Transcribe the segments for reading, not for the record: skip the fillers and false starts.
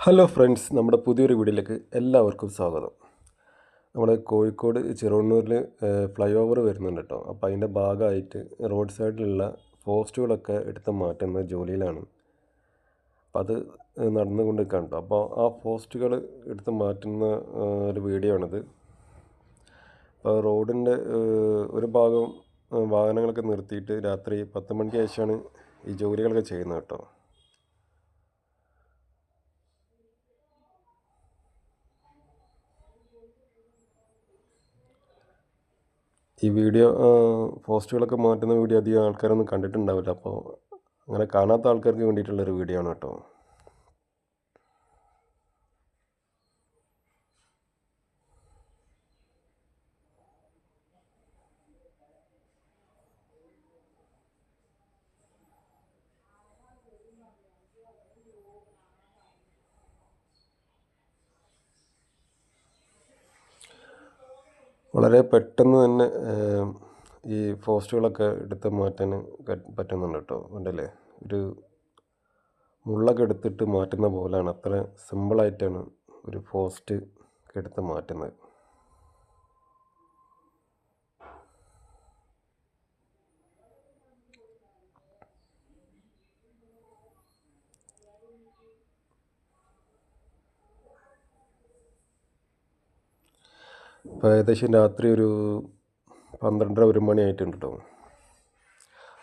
Hello friends, നമ്മുടെ പുതിയൊരു വീഡിയോയിലേക്ക് എല്ലാവർക്കും സ്വാഗതം. നമ്മുടെ കോഴിക്കോട് ചെറുവണ്ണൂരിൽ ഫ്ലൈ ഓവർ വരുന്നുണ്ട് കേട്ടോ. അപ്പോൾ അതിൻ്റെ ഭാഗമായിട്ട് റോഡ് സൈഡിലുള്ള പോസ്റ്റുകളൊക്കെ എടുത്ത് മാറ്റുന്ന ജോലിയിലാണ്. അപ്പോൾ അത് നടന്നുകൊണ്ട് നിൽക്കുകയാണ് കേട്ടോ. അപ്പോൾ ആ പോസ്റ്റുകൾ എടുത്ത് മാറ്റുന്ന ഒരു വീഡിയോ ആണിത്. അപ്പോൾ റോഡിൻ്റെ ഒരു ഭാഗം വാഹനങ്ങളൊക്കെ നിർത്തിയിട്ട് രാത്രി 10 മണിക്ക് ശേഷമാണ് ഈ ജോലികളൊക്കെ ചെയ്യുന്നത് കേട്ടോ. ഈ വീഡിയോ പോസ്റ്റുകളൊക്കെ മാറ്റുന്ന വീഡിയോ അധികം ആൾക്കാരൊന്നും കണ്ടിട്ടുണ്ടാവില്ല. അപ്പോൾ അങ്ങനെ കാണാത്ത ആൾക്കാർക്ക് വേണ്ടിയിട്ടുള്ളൊരു വീഡിയോ ആണ് കേട്ടോ. വളരെ പെട്ടെന്ന് തന്നെ ഈ പോസ്റ്റുകളൊക്കെ എടുത്ത് മാറ്റാൻ പറ്റുന്നുണ്ട് കേട്ടോ. ഉണ്ടല്ലേ, ഒരു മുള്ളൊക്കെ എടുത്തിട്ട് മാറ്റുന്ന പോലെയാണ്. അത്ര സിമ്പിളായിട്ടാണ് ഒരു പോസ്റ്റ് എടുത്ത് മാറ്റുന്നത്. ഇപ്പോൾ ഏകദേശം രാത്രി ഒരു 12:30 1 മണി ആയിട്ടുണ്ട് കേട്ടോ.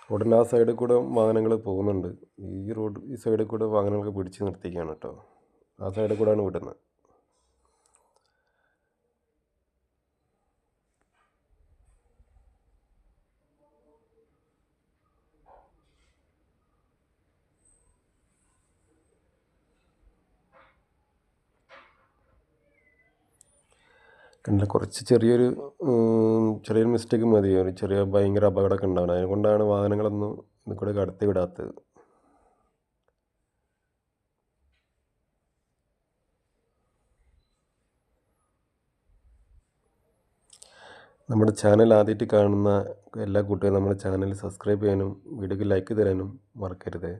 റോഡിൻ്റെ ആ സൈഡിൽ കൂടെ വാഹനങ്ങൾ പോകുന്നുണ്ട്. ഈ സൈഡിൽ കൂടെ വാഹനങ്ങളൊക്കെ പിടിച്ച് നിർത്തിക്കുകയാണ് കേട്ടോ. ആ സൈഡിൽ കൂടെയാണ് വിടുന്നത്. കണ്ടില്ല, കുറച്ച് ചെറിയൊരു മിസ്റ്റേക്ക് മതി, ഒരു ചെറിയ ഭയങ്കര അപകടമൊക്കെ ഉണ്ടാവണം. അതുകൊണ്ടാണ് വാഹനങ്ങളൊന്നും ഇതിൽ കൂടെ കടത്തി വിടാത്തത്. നമ്മുടെ ചാനൽ ആദ്യമായിട്ട് കാണുന്ന എല്ലാ കൂട്ടുകാരും നമ്മുടെ ചാനൽ സബ്സ്ക്രൈബ് ചെയ്യാനും വീഡിയോക്ക് ലൈക്ക് തരാനും മറക്കരുത്.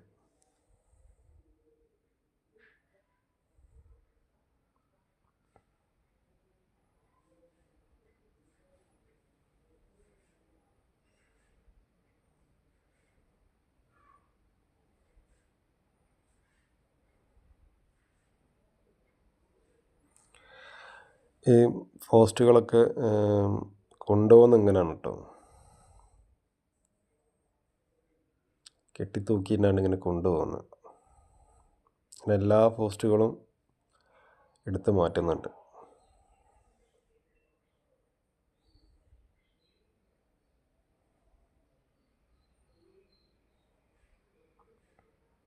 ഈ പോസ്റ്റുകളൊക്കെ കൊണ്ടുപോകുന്ന ഇങ്ങനെയാണ് കേട്ടോ. കെട്ടിത്തൂക്കിയിട്ടാണ് ഇങ്ങനെ കൊണ്ടുപോകുന്നത്. എല്ലാ പോസ്റ്റുകളും എടുത്ത് മാറ്റുന്നുണ്ട്.